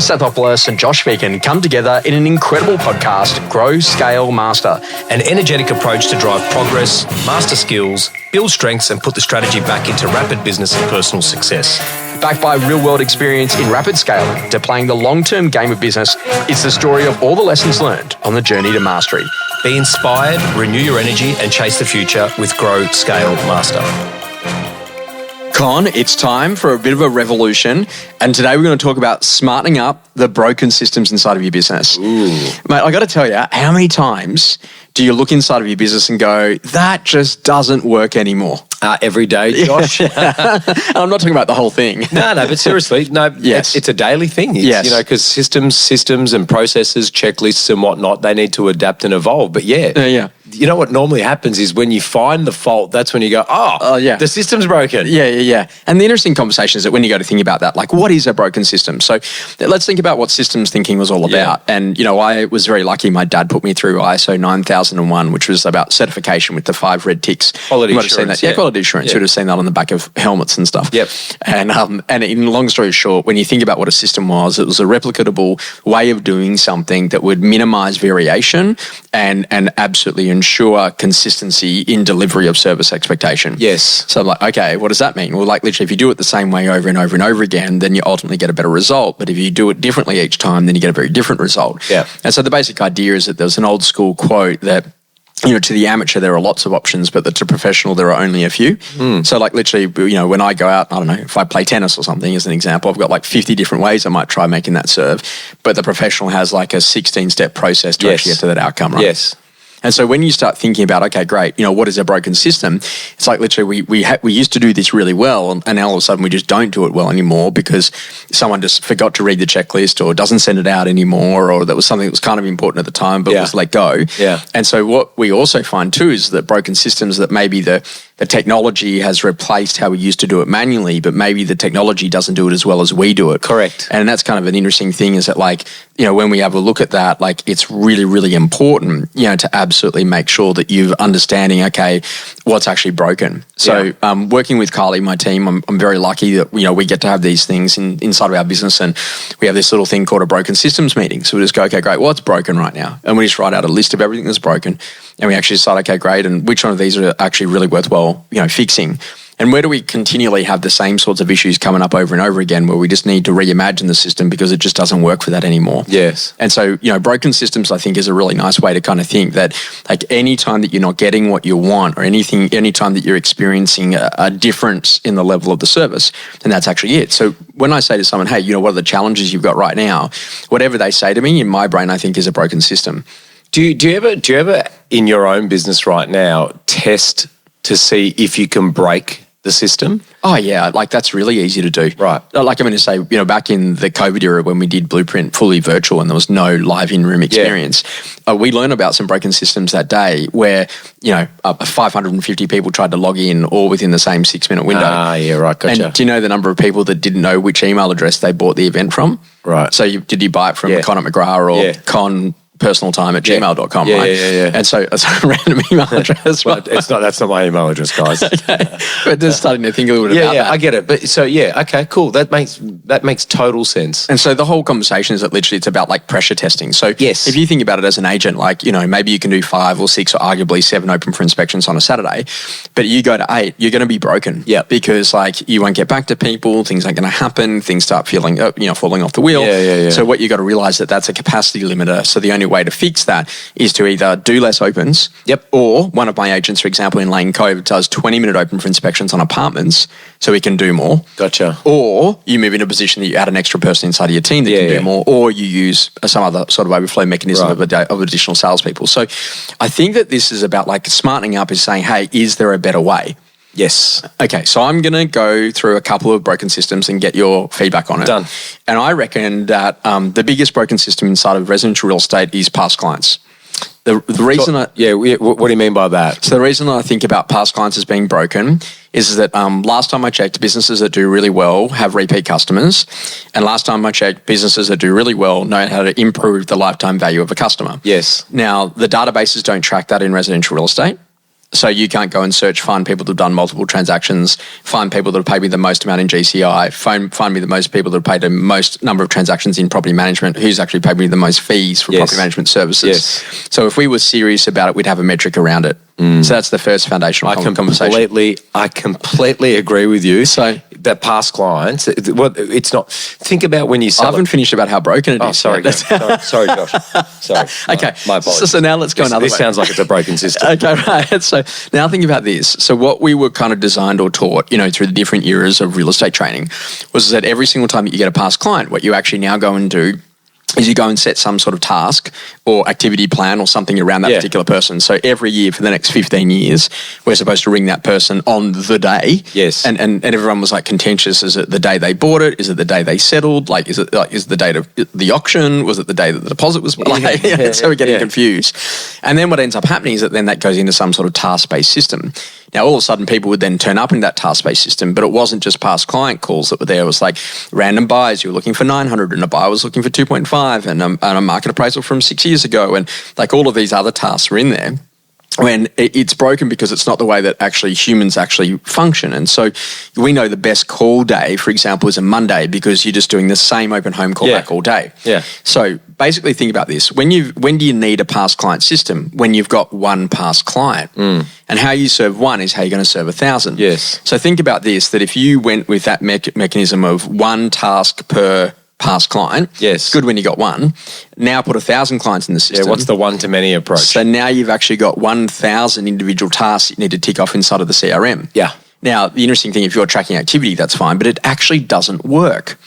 Stathopoulos and Josh Phegan come together in an incredible podcast, Grow, Scale, Master. An energetic approach to drive progress, master skills, build strengths and put the strategy back into rapid business and personal success. Backed by real-world experience in rapid scaling to playing the long-term game of business, it's the story of all the lessons learned on the journey to mastery. Be inspired, renew your energy and chase the future with Grow, Scale, Master. Con, it's time for a bit of a revolution, and today we're going to talk about smartening up the broken systems inside of your business. Ooh. Mate, I got to tell you, how many times do you look inside of your business and go, that just doesn't work anymore? Every day, Josh. And I'm not talking about the whole thing. No, but seriously, Yes. it's a daily thing. Yes. You know, because systems and processes, checklists and whatnot, they need to adapt and evolve. But yeah. You know what normally happens is when you find the fault, that's when you go, the system's broken. Yeah. And the interesting conversation is that when you go to think about that, like, what is a broken system? So let's think about what systems thinking was all about. Yeah. And, you know, I was very lucky. My dad put me through ISO 9001, which was about certification with the 5 red ticks. Quality you might have seen assurance. that. Yeah, quality assurance. You would have seen that on the back of helmets and stuff. Yep. And in long story short, when you think about what a system was, it was a replicable way of doing something that would minimize variation and absolutely ensure consistency in delivery of service expectation. Yes. So like, okay, what does that mean? Well, like literally if you do it the same way over and over and over again, then you ultimately get a better result. But if you do it differently each time, then you get a very different result. Yeah. And so the basic idea is that there's an old school quote that, you know, to the amateur, there are lots of options, but to professional, there are only a few. So like literally, you know, when I go out, I don't know, if I play tennis or something as an example, I've got like 50 different ways I might try making that serve, but the professional has like a 16-step process to actually get to that outcome, right? Yes. And so when you start thinking about, okay, great, you know, what is a broken system? It's like literally we used to do this really well, and now all of a sudden we just don't do it well anymore because someone just forgot to read the checklist or doesn't send it out anymore, or that was something that was kind of important at the time but was let go. Yeah. And so what we also find too is that broken systems, that maybe the technology has replaced how we used to do it manually, but maybe the technology doesn't do it as well as we do it. Correct. And that's kind of an interesting thing, is that, like, you know, when we have a look at that, like, it's really, really important, you know, to absolutely make sure that you're understanding, okay, what's actually broken. So working with Carly, my team, I'm very lucky that, you know, we get to have these things inside of our business, and we have this little thing called a broken systems meeting. So we just go, okay, great, what's broken right now? And we just write out a list of everything that's broken, and we actually decide, okay, great, and which one of these are actually really worthwhile, you know, fixing. And where do we continually have the same sorts of issues coming up over and over again, where we just need to reimagine the system because it just doesn't work for that anymore? Yes. And so, you know, broken systems, I think, is a really nice way to kind of think that, like, any time that you're not getting what you want, or any time that you're experiencing a difference in the level of the service, then that's actually it. So when I say to someone, hey, you know, what are the challenges you've got right now? Whatever they say to me, in my brain, I think is a broken system. Do you ever in your own business right now test to see if you can break the system? Oh, yeah. Like, that's really easy to do. Right. Like, I'm going to say, you know, back in the COVID era when we did Blueprint fully virtual and there was no live in-room experience, we learned about some broken systems that day where, you know, 550 people tried to log in all within the same 6-minute window. Ah, yeah, right, gotcha. And do you know the number of people that didn't know which email address they bought the event from? Right. So did you buy it from Con at McGrath or Con personaltime@gmail.com, right? Yeah. And so it's a random email address. Well, that's not my email address, guys. Okay. But just starting to think a little bit about that. I get it. But so, okay, cool. That makes total sense. And so the whole conversation is that literally it's about, like, pressure testing. So yes, if you think about it as an agent, like, you know, maybe you can do 5 or 6 or arguably 7 open for inspections on a Saturday, but you go to 8, you're going to be broken. Yeah. Because, like, you won't get back to people, things aren't going to happen, things start feeling, falling off the wheel. Yeah. So what you got to realize that's a capacity limiter. So the only way to fix that is to either do less opens, or one of my agents, for example, in Lane Cove, does 20-minute open for inspections on apartments so he can do more. Gotcha. Or you move into a position that you add an extra person inside of your team that can do more, or you use some other sort of overflow mechanism of additional salespeople. So I think that this is about, like, smartening up is saying, hey, is there a better way? Yes. Okay, so I'm going to go through a couple of broken systems and get your feedback on it. Done. And I reckon that the biggest broken system inside of residential real estate is past clients. The reason what do you mean by that? So the reason I think about past clients as being broken is that last time I checked, businesses that do really well have repeat customers, and last time I checked, businesses that do really well know how to improve the lifetime value of a customer. Yes. Now, the databases don't track that in residential real estate. So you can't go and find people that have done multiple transactions, find people that have paid me the most amount in GCI, find me the most people that have paid the most number of transactions in property management, who's actually paid me the most fees for property management services. Yes. So if we were serious about it, we'd have a metric around it. So that's the first foundational conversation. I completely agree with you. So that past clients, it's not. Think about when you sell. I haven't finished about how broken it is. Sorry, Josh. Sorry. Okay. My apologies. So now let's go another way. This sounds like it's a broken system. Okay, right. So now think about this. So what we were kind of designed or taught, through the different eras of real estate training, was that every single time that you get a past client, what you actually now go and do is you go and set some sort of task or activity plan or something around that particular person. So every year for the next 15 years, we're supposed to ring that person on the day. Yes. And everyone was like contentious. Is it the day they bought it? Is it the day they settled? Like, is the date of the auction? Was it the day that the deposit was? So we're getting confused. And then what ends up happening is that goes into some sort of task-based system. Now, all of a sudden, people would then turn up in that task-based system, but it wasn't just past client calls that were there. It was like random buyers. You were looking for 900 and a buyer was looking for 2.5 and a market appraisal from 6 years ago. And like all of these other tasks were in there. When it's broken because it's not the way that actually humans actually function. And so we know the best call day, for example, is a Monday because you're just doing the same open home callback all day. Yeah. So basically think about this. When do you need a past client system? When you've got one past client. And how you serve one is how you're going to serve 1,000. Yes. So think about this, that if you went with that mechanism of one task per past client. Yes. Good when you got one. Now put 1,000 clients in the system. Yeah, what's the one-to-many approach? So now you've actually got 1,000 individual tasks you need to tick off inside of the CRM. Yeah. Now, the interesting thing, if you're tracking activity, that's fine, but it actually doesn't work.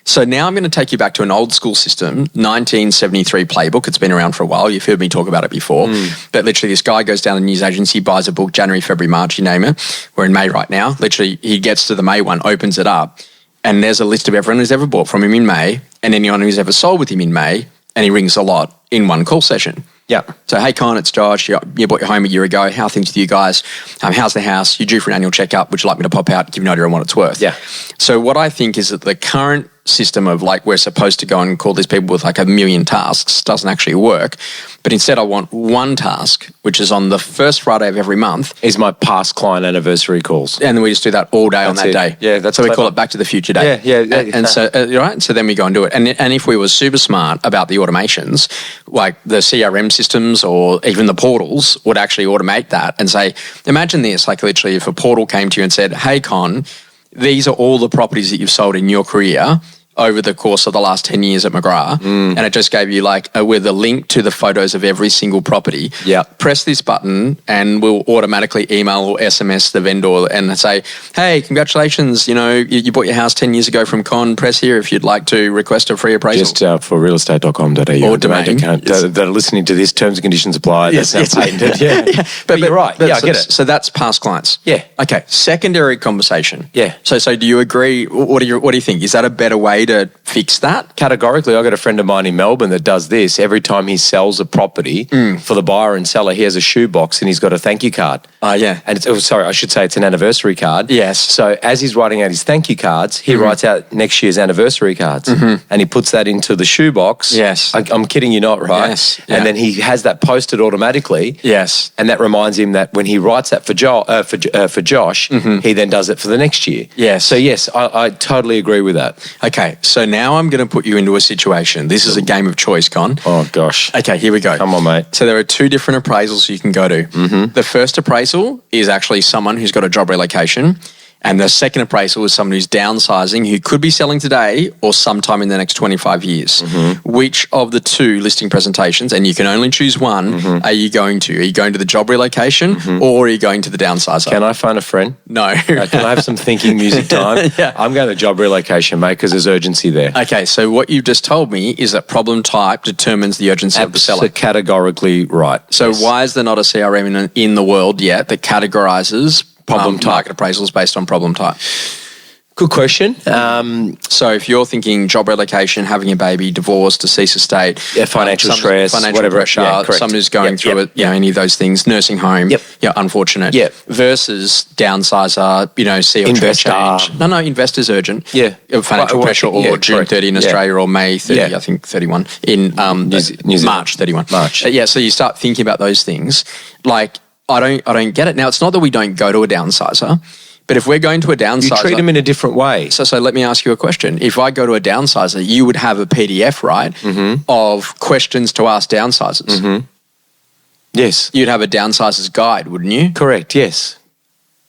So now I'm going to take you back to an old school system, 1973 playbook. It's been around for a while. You've heard me talk about it before. But literally this guy goes down to the news agency, buys a book, January, February, March, you name it. We're in May right now. Literally he gets to the May one, opens it up, and there's a list of everyone who's ever bought from him in May and anyone who's ever sold with him in May, and he rings a lot in one call session. Yeah. So, hey, Con, it's Josh. You bought your home a year ago. How are things with you guys? How's the house? You're due for an annual checkup. Would you like me to pop out, give you an idea on what it's worth? Yeah. So what I think is that the current system of like we're supposed to go and call these people with like 1 million tasks doesn't actually work. But instead I want one task, which is on the first Friday of every month. Is my past client anniversary calls. And then we just do that all day on that day. Yeah, that's so we call it Back to the Future Day. Yeah. And so, right? So then we go and do it. And if we were super smart about the automations, like the CRM systems or even the portals would actually automate that and say, imagine this, like literally if a portal came to you and said, hey, Con, these are all the properties that you've sold in your career over the course of the last 10 years at McGrath. And it just gave you like with a link to the photos of every single property. Yeah. Press this button and we'll automatically email or SMS the vendor and say, hey, congratulations, you bought your house 10 years ago from Con. Press here if you'd like to request a free appraisal. Just for realestate.com.au. Or domain. That are listening to this, terms and conditions apply. Yes, that's patented. Yeah. But you're right. I get it. So that's past clients. Yeah. Okay. Secondary conversation. Yeah. So do you agree? What do you think? Is that a better way to fix that? Categorically, I've got a friend of mine in Melbourne that does this. Every time he sells a property for the buyer and seller, he has a shoebox and he's got a thank you card. Yeah. And it's an anniversary card. Yes. So as he's writing out his thank you cards, he writes out next year's anniversary cards and he puts that into the shoebox. Yes. I'm kidding you not, right? Yes. Yeah. And then he has that posted automatically. Yes. And that reminds him that when he writes that for Josh, he then does it for the next year. Yes. So yes, I totally agree with that. Okay. So now I'm going to put you into a situation. This is a game of choice, Con. Oh, gosh. Okay, here we go. Come on, mate. So there are two different appraisals you can go to. The first appraisal is actually someone who's got a job relocation. And the second appraisal is someone who's downsizing who could be selling today or sometime in the next 25 years. Which of the two listing presentations, and you can only choose one, are you going to? Are you going to the job relocation or are you going to the downsizer? Can I phone a friend? No. Can I have some thinking music time? Yeah. I'm going to job relocation, mate, because there's urgency there. Okay, so what you've just told me is that problem type determines the urgency of the seller. Categorically right. So why is there not a CRM in the world yet that categorises problem type market appraisals based on problem type? Good question. So if you're thinking job relocation, having a baby, divorce, deceased estate, financial stress, financial pressure, someone who's going through it, any of those things, nursing home, unfortunate, versus downsizer, CEO investor change. No, investor's urgent. Financial pressure or June 30 in Australia or May 30, I think 31 in March 31. March. So you start thinking about those things like, I don't get it. Now, it's not that we don't go to a downsizer, but if we're going to a downsizer... You treat them in a different way. So let me ask you a question. If I go to a downsizer, you would have a PDF, right, of questions to ask downsizers. Mm-hmm. Yes. You'd have a downsizer's guide, wouldn't you? Correct, yes.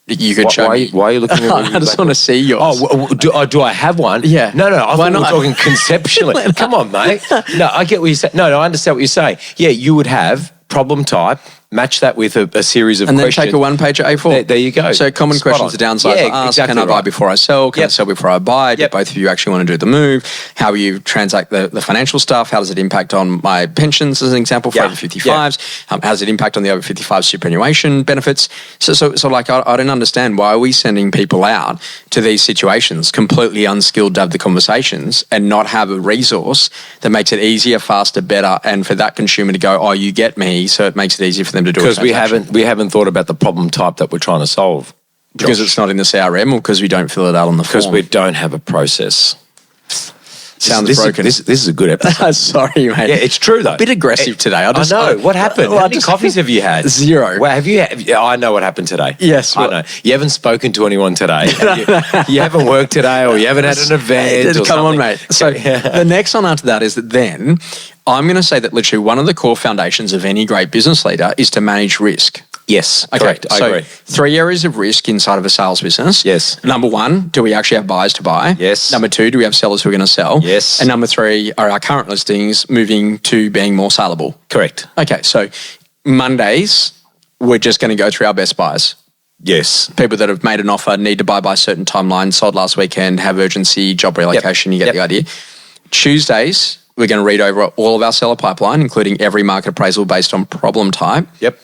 You could show me. Why are you looking at me? I just want to see yours. Do I have one? Yeah. No, I thought we were talking conceptually. Come on, mate. No, I get what you're saying. No, I understand what you're saying. Yeah, you would have problem type, match that with a series of questions. And then take a one-page A4. There you go. So common questions to downsize ask, exactly can I buy before I sell? Can I sell before I buy? Do both of you actually want to do the move? How will you transact the financial stuff? How does it impact on my pensions, as an example, for over 55s? How does it impact on the over 55 superannuation benefits? So like, I don't understand, why are we sending people out to these situations completely unskilled to have the conversations and not have a resource that makes it easier, faster, better, and for that consumer to go, oh, you get me, so it makes it easier for them to do it. Because we haven't thought about the problem type that we're trying to solve. Because it's not in the CRM, or because we don't fill it out on the form? Because we don't have a process. Sounds broken. This is a good episode. Sorry, mate. Yeah, it's true though. A bit aggressive today. I know. What happened? How many coffees have you had? 0. Well, have you? I know what happened today. Yes, I know. You haven't spoken to anyone today. You haven't worked today, or you haven't had an event. Come on, mate. So the next one after that is that then I'm going to say that literally one of the core foundations of any great business leader is to manage risk. Yes, okay, correct. I agree. 3 areas of risk inside of a sales business. Yes. Number 1, do we actually have buyers to buy? Yes. Number 2, do we have sellers who are going to sell? Yes. And number 3, are our current listings moving to being more saleable? Correct. Okay, so Mondays, we're just going to go through our best buys. Yes. People that have made an offer, need to buy by a certain timeline, sold last weekend, have urgency, job relocation, you get the idea. Tuesdays, we're going to read over all of our seller pipeline, including every market appraisal based on problem type. Yep.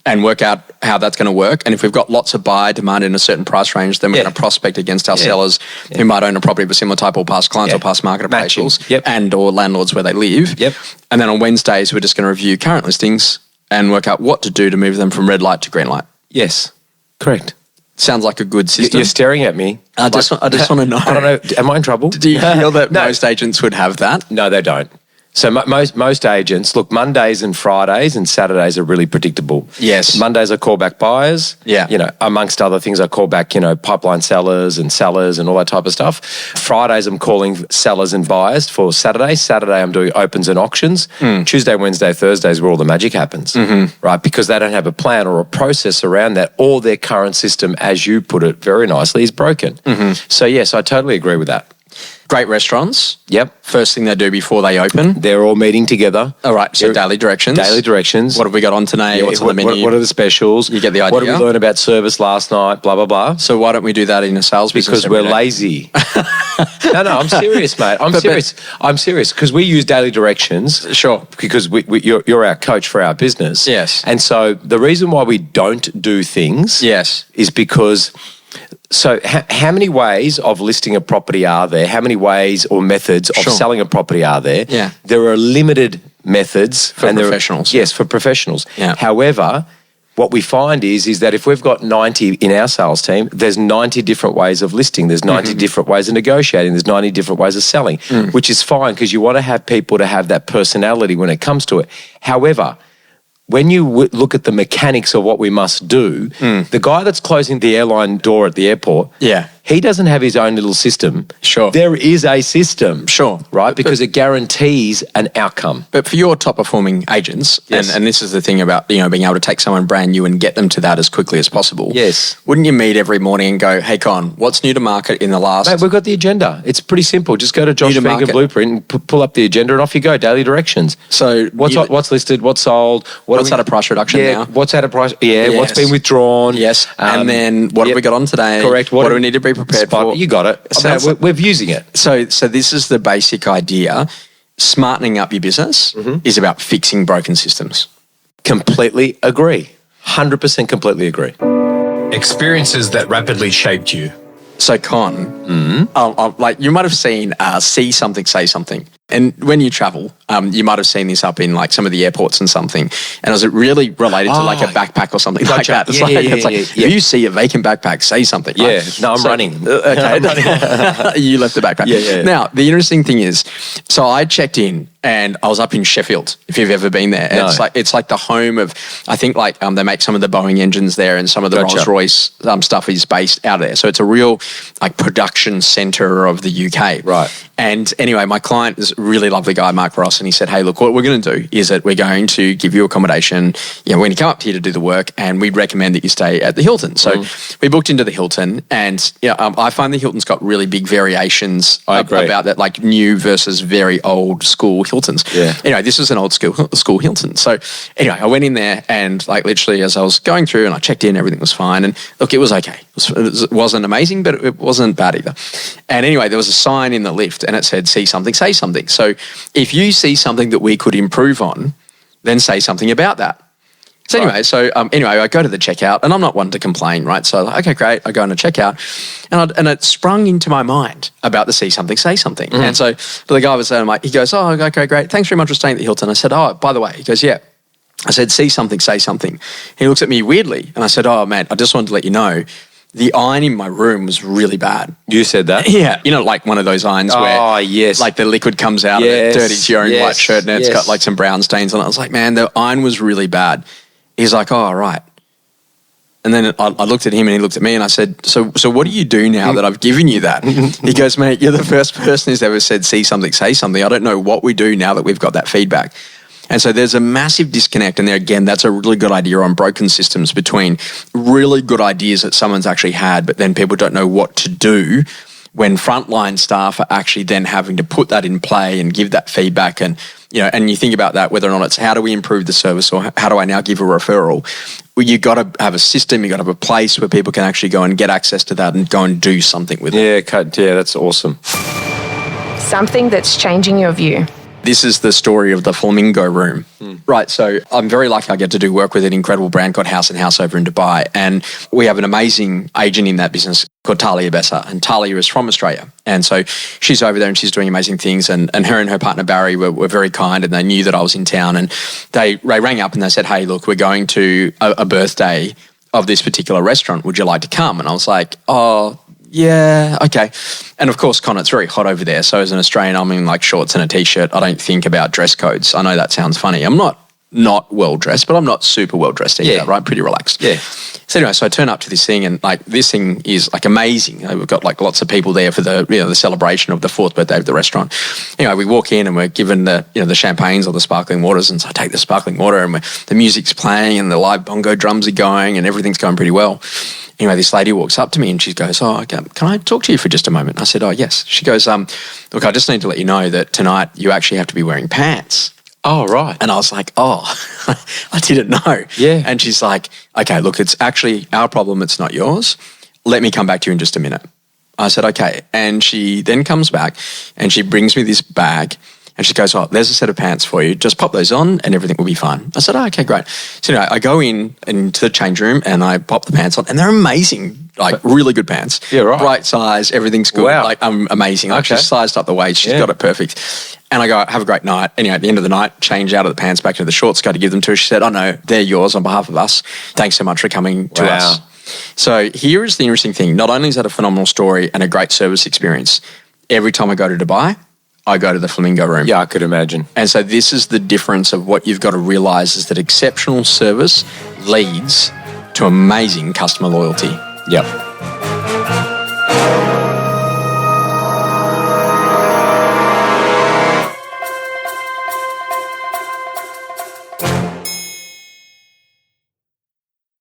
And work out how that's going to work. And if we've got lots of buyer demand in a certain price range, then we're going to prospect against our sellers who might own a property of a similar type, or past clients or past market appraisals and or landlords where they live. Yep. And then on Wednesdays, we're just going to review current listings and work out what to do to move them from red light to green light. Yes, correct. Sounds like a good system. You're staring at me. I just want to know. I don't know. Am I in trouble? Do you feel that most agents would have that? No, they don't. So most agents, look, Mondays and Fridays and Saturdays are really predictable. Yes. Mondays I call back buyers. Yeah. You know, amongst other things, I call back, pipeline sellers and all that type of stuff. Fridays I'm calling sellers and buyers for Saturday. Saturday I'm doing opens and auctions. Tuesday, Wednesday, Thursday is where all the magic happens, right? Because they don't have a plan or a process around that, or their current system, as you put it very nicely, is broken. So yes, I totally agree with that. Great restaurants. Yep. First thing they do before they open. They're all meeting together. All right. So daily directions. Daily directions. What have we got on today? What's on the menu? What are the specials? You get the idea. What did we learn about service last night? Blah, blah, blah. So why don't we do that in a sales business? Because we're lazy. No, I'm serious, mate. I'm serious because we use daily directions. Sure. Because you're our coach for our business. Yes. And so the reason why we don't do things is because... So how many ways of listing a property are there? How many ways or methods of selling a property are there? Yeah. There are limited methods. For professionals. Yes, for professionals. Yeah. However, what we find is that if we've got 90 in our sales team, there's 90 different ways of listing. There's 90 different ways of negotiating. There's 90 different ways of selling, which is fine because you want to have people to have that personality when it comes to it. However, when you look at the mechanics of what we must do, the guy that's closing the airline door at the airport, he doesn't have his own little system. Sure. There is a system. Sure. Right? Because it guarantees an outcome. But for your top performing agents, and this is the thing about, being able to take someone brand new and get them to that as quickly as possible. Yes. Wouldn't you meet every morning and go, hey, Con, what's new to market in the last... Mate, we've got the agenda. It's pretty simple. Just go to Josh Phegan Blueprint and pull up the agenda and off you go. Daily directions. So what's listed, what's sold, what's at a price reduction now? What's at a price... Yeah, what's been withdrawn. Yes. And then what have we got on today? Correct. What do we need to be prepared for? You got it. So we're using it. So this is the basic idea. Smartening up your business is about fixing broken systems. Completely agree. 100% completely agree. Experiences that rapidly shaped you. So Con, like you might have seen see something, say something. And when you travel, you might have seen this up in like some of the airports and something. And was it really related to like a backpack or something like that? It's if you see a vacant backpack, say something. Yeah, right? no, I'm running. Okay, you left the backpack. Yeah. Now, the interesting thing is, so I checked in and I was up in Sheffield, if you've ever been there. No. It's like the home of, I think like they make some of the Boeing engines there and some of the Rolls-Royce stuff is based out of there. So it's a real like production centre of the UK. Right. And anyway, my client is a really lovely guy, Mark Ross, and he said, hey, look, what we're going to do is that we're going to give you accommodation. We're going to come up here to do the work and we'd recommend that you stay at the Hilton. So we booked into the Hilton and I find the Hilton's got really big variations about that, like new versus very old school Hiltons. Yeah. Anyway, this is an old school Hilton. So anyway, I went in there and like literally as I was going through and I checked in, everything was fine. And look, it was okay. It wasn't amazing, but it wasn't bad either. And anyway, there was a sign in the lift and it said, see something, say something. So if you see something that we could improve on, then say something about that. So anyway, I go to the checkout and I'm not one to complain, right? So okay, great. I go on a checkout and it sprung into my mind about the see something, say something. And so the guy was there, he goes, oh, okay, great. Thanks very much for staying at the Hilton. I said, oh, by the way, he goes, yeah. I said, see something, say something. He looks at me weirdly and I said, oh, man, I just wanted to let you know the iron in my room was really bad. You said that? Yeah. Like one of those irons where yes. like the liquid comes out of it, dirties your own white shirt and it's got like some brown stains on it. I was like, man, the iron was really bad. He's like, oh, all right. And then I looked at him and he looked at me and I said, so what do you do now that I've given you that? He goes, mate, you're the first person who's ever said, see something, say something. I don't know what we do now that we've got that feedback. And so there's a massive disconnect. And there again, that's a really good idea on broken systems between really good ideas that someone's actually had, but then people don't know what to do when frontline staff are actually then having to put that in play and give that feedback. And, and you think about that, whether or not it's how do we improve the service or how do I now give a referral? Well, you got to have a system, you got to have a place where people can actually go and get access to that and go and do something with it. Yeah, that's awesome. Something that's changing your view. This is the story of the Flamingo Room. Right, so I'm very lucky I get to do work with an incredible brand called House & House over in Dubai. And we have an amazing agent in that business called Talia Bessa. And Talia is from Australia. And so she's over there and she's doing amazing things. And her and her partner Barry were very kind and they knew that I was in town. And they rang up and they said, hey, look, we're going to a birthday of this particular restaurant. Would you like to come? And I was like, oh, yeah, okay. And of course, Con, it's very hot over there. So as an Australian, I'm in like shorts and a T-shirt. I don't think about dress codes. I know that sounds funny. I'm not well dressed, but I'm not super well dressed either, right? Pretty relaxed. Yeah. So anyway, so I turn up to this thing and like this thing is like amazing. We've got like lots of people there for the the celebration of the 4th birthday of the restaurant. Anyway, we walk in and we're given the the champagnes or the sparkling waters, and so I take the sparkling water and the music's playing and the live bongo drums are going and everything's going pretty well. Anyway, this lady walks up to me and she goes, oh, can I talk to you for just a moment? I said, oh, yes. She goes, look, I just need to let you know that tonight you actually have to be wearing pants. Oh, right. And I was like, oh, I didn't know. Yeah. And she's like, okay, look, it's actually our problem. It's not yours. Let me come back to you in just a minute. I said, okay. And she then comes back and she brings me this bag. And she goes, oh, there's a set of pants for you. Just pop those on and everything will be fine. I said, oh, okay, great. So anyway, I go into the change room and I pop the pants on and they're amazing, like really good pants. Yeah, right. Right size, everything's good. Wow. Like amazing. Like she's sized up the waist. She's got it perfect. And I go, have a great night. Anyway, at the end of the night, change out of the pants back into the shorts, go to give them to her. She said, oh no, they're yours on behalf of us. Thanks so much for coming to us. So here is the interesting thing. Not only is that a phenomenal story and a great service experience, every time I go to Dubai, I go to the Flamingo Room. Yeah, I could imagine. And so this is the difference of what you've got to realise is that exceptional service leads to amazing customer loyalty. Yep.